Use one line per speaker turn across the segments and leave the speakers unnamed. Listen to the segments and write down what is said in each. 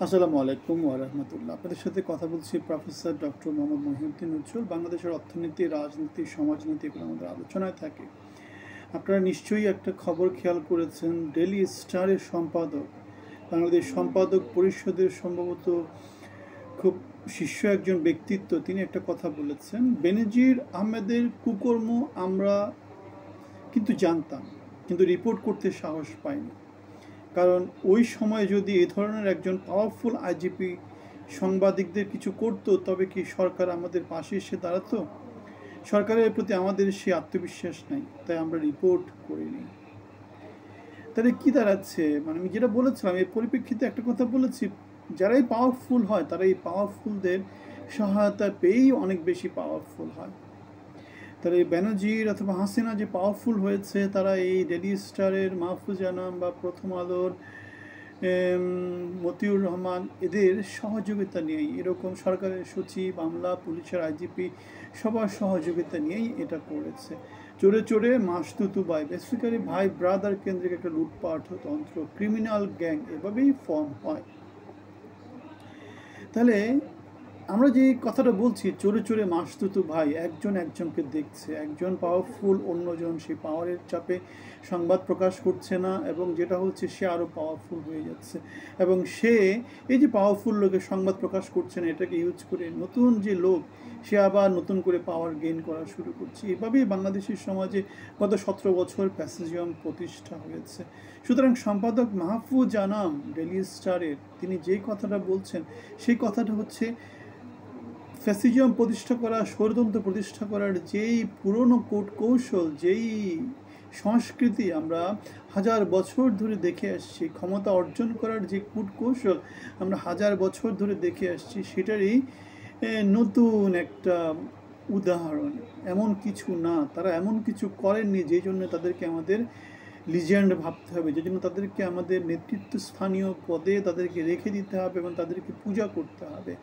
আসসালামু আলাইকুম ওয়া রাহমাতুল্লাহ। আপনাদের সাথে কথা বলছি প্রফেসর ডক্টর মোহাম্মদ মহিউদ্দিন উজ্জ্বল। বাংলাদেশের অর্থনীতি, রাজনীতি, সমাজনীতি এগুলো আমাদের আলোচনায় থাকে। আপনারা নিশ্চয়ই একটা খবর খেয়াল করেছেন, ডেইলি স্টারের সম্পাদক, বাংলাদেশ সম্পাদক পরিষদের সম্ভবত খুব শীর্ষ একজন ব্যক্তিত্ব, তিনি একটা কথা বলেছেন, বেনজির আহমেদের কুকর্ম আমরা কিন্তু জানতাম, কিন্তু রিপোর্ট করতে সাহস পাইনি। কারণ ওই সময় যদি এই ধরনের একজন পাওয়ারফুল আইজিপি সাংবাদিকদের কিছু করতো, তবে কি সরকার আমাদের পাশে এসে দাঁড়াতো? সরকারের প্রতি আমাদের সেই আত্মবিশ্বাস নাই, তাই আমরা রিপোর্ট করিনি। তাহলে কি দাঁড়াচ্ছে, মানে আমি যেটা বলেছিলাম এই পরিপ্রেক্ষিতে একটা কথা বলেছি, যারাই পাওয়ারফুল হয় তারা এই পাওয়ারফুলদের সহায়তা পেয়েই অনেক বেশি পাওয়ারফুল হয়। তাহলে এই বেনজির অথবা হাসিনা যে পাওয়ারফুল হয়েছে, তারা এই ডেইলি স্টারের, মাহফুজ আনাম বা প্রথম আলোর মতিউর রহমান এদের সহযোগিতা নিয়েই, এরকম সরকারের সচিব, আমলা, পুলিশের আইজিপি সবার সহযোগিতা নিয়েই এটা করেছে। চোরে চোরে মাসতুতু ভাই, বেসিক্যালি ভাই ব্রাদার কেন্দ্রিক একটা লুটপাট তন্ত্র, ক্রিমিনাল গ্যাং এভাবেই ফর্ম হয়। তাহলে আমরা যে কথাটা বলছি, চোরে চোরে মাসতুতু ভাই, একজন একজনকে দেখছে, একজন পাওয়ারফুল, অন্যজন সেই পাওয়ারের চাপে সংবাদ প্রকাশ করছে না, এবং যেটা হচ্ছে সে আরও পাওয়ারফুল হয়ে যাচ্ছে, এবং সে এই যে পাওয়ারফুল লোকের সংবাদ প্রকাশ করছে না, এটাকে ইউজ করে নতুন যে লোক, সে আবার নতুন করে পাওয়ার গেইন করা শুরু করছে। এভাবেই বাংলাদেশের সমাজে গত 17 বছর প্যাসেজিয়াম প্রতিষ্ঠা হয়েছে। সুতরাং সম্পাদক মাহফুজ আনাম ডেইলি স্টারের তিনি যেই কথাটা বলছেন, সেই কথাটা হচ্ছে ফ্যাসিজম প্রতিষ্ঠা করা, ষড়যন্ত্র প্রতিষ্ঠা করার যেই পুরনো কৌশল, যেই সংস্কৃতি আমরা হাজার বছর ধরে দেখে আসছি, ক্ষমতা অর্জন করার যে কূটকৌশল আমরা হাজার বছর ধরে দেখে আসছি, সেটারই নতুন একটা উদাহরণ। এমন কিছু না, তারা এমন কিছু করেননি যেই জন্য তাদেরকে আমাদের লিজেন্ড ভাবতে হবে, যে জন্য তাদেরকে আমাদের নেতৃত্ব স্থানীয় পদে তাদেরকে রেখে দিতে হবে এবং তাদেরকে পূজা করতে হবে।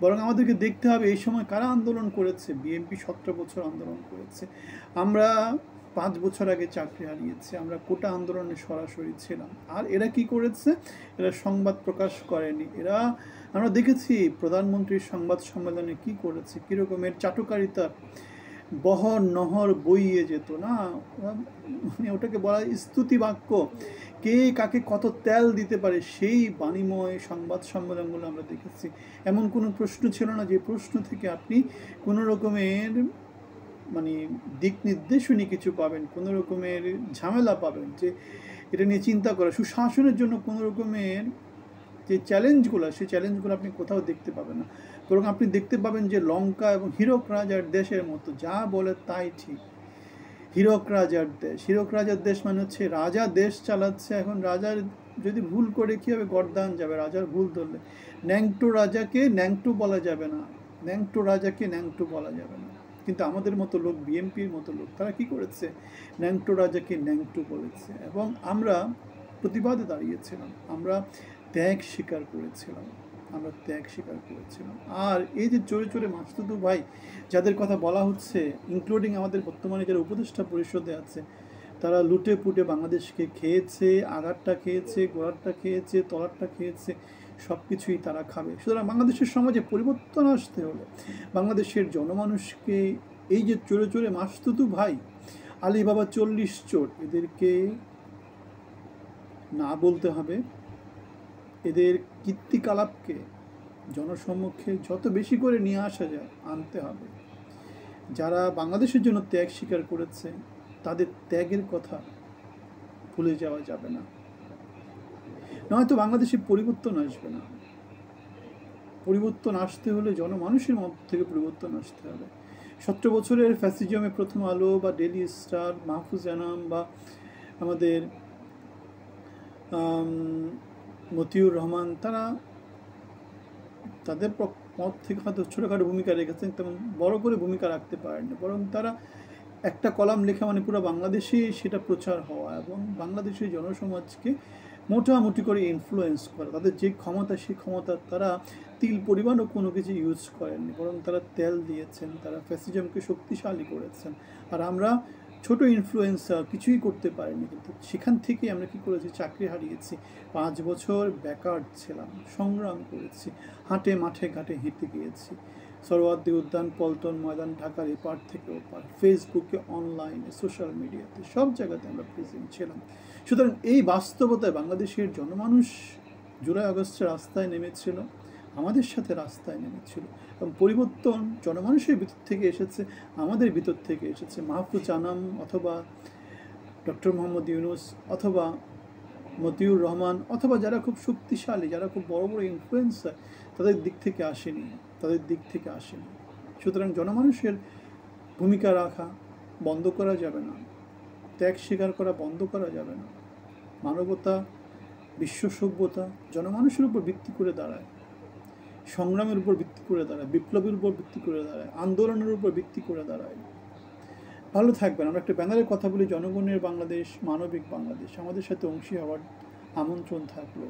বরং আমাদেরকে দেখতে হবে এই সময় কারা আন্দোলন করেছে। বিএনপি 17 বছর আন্দোলন করেছে, আমরা 5 বছর আগে চাকরি হারিয়েছি, আমরা কোটা আন্দোলনে সরাসরি ছিলাম। আর এরা কি করেছে? এরা সংবাদ প্রকাশ করেনি। এরা, আমরা দেখেছি প্রধানমন্ত্রীর সংবাদ সম্মেলনে কি করেছে, কীরকমের চাটুকারিতা, বহর নহর বইয়ে যেত না, মানে ওটাকে বলা স্তুতি বাক্য, কে কাকে কত তেল দিতে পারে সেই বাণীময় সংবাদ সম্মেলনগুলো আমরা দেখেছি। এমন কোনো প্রশ্ন ছিল না যে প্রশ্ন থেকে আপনি কোনো রকমের মানে দিক নির্দেশনী কিছু পাবেন, কোনো রকমের ঝামেলা পাবেন, যে এটা নিয়ে চিন্তা করা, সুশাসনের জন্য কোনো রকমের যে চ্যালেঞ্জগুলো, সেই চ্যালেঞ্জগুলো আপনি কোথাও দেখতে পাবেন না। বরং আপনি দেখতে পাবেন যে লঙ্কা এবং হীরক রাজার দেশের মতো, যা বলে তাই ঠিক। হীরক রাজার দেশ, হীরক রাজার দেশ মানে হচ্ছে রাজা দেশ চালাচ্ছে, এখন রাজার যদি ভুল করে কী হবে, গর্দান যাবে রাজার ভুল ধরলে। ন্যাংটো রাজাকে ন্যাংটো বলা যাবে না, ন্যাংটো রাজাকে ন্যাংটো বলা যাবে না। কিন্তু আমাদের মতো লোক, বিএনপির মতো লোক, তারা কি করেছে? ন্যাংটো রাজাকে ন্যাংটো বলেছে, এবং আমরা প্রতিবাদে দাঁড়িয়েছিলাম, আমরা ত্যাগ স্বীকার করেছিলাম, আমরা ত্যাগ স্বীকার করেছিলাম। আর এই যে চোরে চোরে মাসতুতু ভাই যাদের কথা বলা হচ্ছে, ইনক্লুডিং আমাদের বর্তমানে যারা উপদেষ্টা পরিষদে আছে, তারা লুটে পুটে বাংলাদেশকে খেয়েছে, আগারটা খেয়েছে, গোড়ারটা খেয়েছে, তলারটা খেয়েছে, সব কিছুই তারা খাবে। সুতরাং বাংলাদেশের সমাজে পরিবর্তন আসতে হলে বাংলাদেশের জনমানুষকে এই যে চোরে চোরে মাসতুতু ভাই, আলিবাবা 40 চোর, এদেরকে না বলতে হবে, এদের কীর্তিকলাপকে জনসম্মুখে যত বেশি করে নিয়ে আসা যায় আনতে হবে। যারা বাংলাদেশের জন্য ত্যাগ স্বীকার করেছে, তাদের ত্যাগের কথা ভুলে যাওয়া যাবে না, নয়তো বাংলাদেশে পরিবর্তন আসবে না। পরিবর্তন আসতে হলে জনমানুষের মধ্যে থেকে পরিবর্তন আসতে হবে। 17 বছরের ফ্যাসিজমে প্রথম আলো বা ডেইলি স্টার, মাহফুজ আনাম বা আমাদের মতিউর রহমান, তারা তাদের পথ থেকে হয়তো ছোটোখাটো ভূমিকা রেখেছেন, তেমন বড় করে ভূমিকা রাখতে পারেনি। বরং তারা একটা কলাম লেখা মানে পুরো বাংলাদেশে সেটা প্রচার হওয়া এবং বাংলাদেশের জনসমাজকে মোটামুটি করে ইনফ্লুয়েন্স করা। তাদের যে ক্ষমতা, সেই ক্ষমতা তারা তিল পরিমাণও কোনো কিছু ইউজ করেননি, বরং তারা তেল দিয়েছেন, তারা ফ্যাসিজমকে শক্তিশালী করেছেন। আর আমরা ছোট ইনফ্লুয়েন্সার, কিছুই করতে পারিনি, কিন্তু সেখান থেকে আমরা কি করেছি, চাকরি হারিয়েছি। 5 বছর বেকার ছিলাম, সংগ্রাম করেছি, হাটে মাঠে ঘাটে হেঁটে গিয়েছি, সরোয়ার্দী উদ্যান, পল্টন ময়দান, ঢাকার এপার থেকে ওপার, ফেসবুকে, অনলাইনে, সোশ্যাল মিডিয়াতে, সব জায়গাতে আমরা প্রেজেন্ট ছিলাম। সুতরাং এই বাস্তবতায় বাংলাদেশের জনমানুষ জুলাই আগস্টে রাস্তায় নেমেছিল, আমাদের সাথে রাস্তায় নেমেছিল, এবং পরিবর্তন জনমানুষের ভিতর থেকে এসেছে, আমাদের ভিতর থেকে এসেছে। মাহফুজ আনাম অথবা ডক্টর মোহাম্মদ ইউনুস অথবা মতিউর রহমান অথবা যারা খুব শক্তিশালী, যারা খুব বড় বড় ইনফ্লুয়েন্সার, তাদের দিক থেকে আসেনি, তাদের দিক থেকে আসেনি। সুতরাং জনমানুষের ভূমিকা রাখা বন্ধ করা যাবে না, ত্যাগ স্বীকার করা বন্ধ করা যাবে না। মানবতা, বিশ্ব সভ্যতা জনমানুষের উপর ভিত্তি করে দাঁড়ায়, সংগ্রামের উপর ভিত্তি করে দাঁড়ায়, বিপ্লবের উপর ভিত্তি করে দাঁড়ায়, আন্দোলনের উপর ভিত্তি করে দাঁড়ায়। ভালো থাকবেন। আমরা একটা ব্যানারের কথা বলি, জনগণের বাংলাদেশ, মানবিক বাংলাদেশ। আমাদের সাথে অংশী হওয়ার আমন্ত্রণ থাকলো।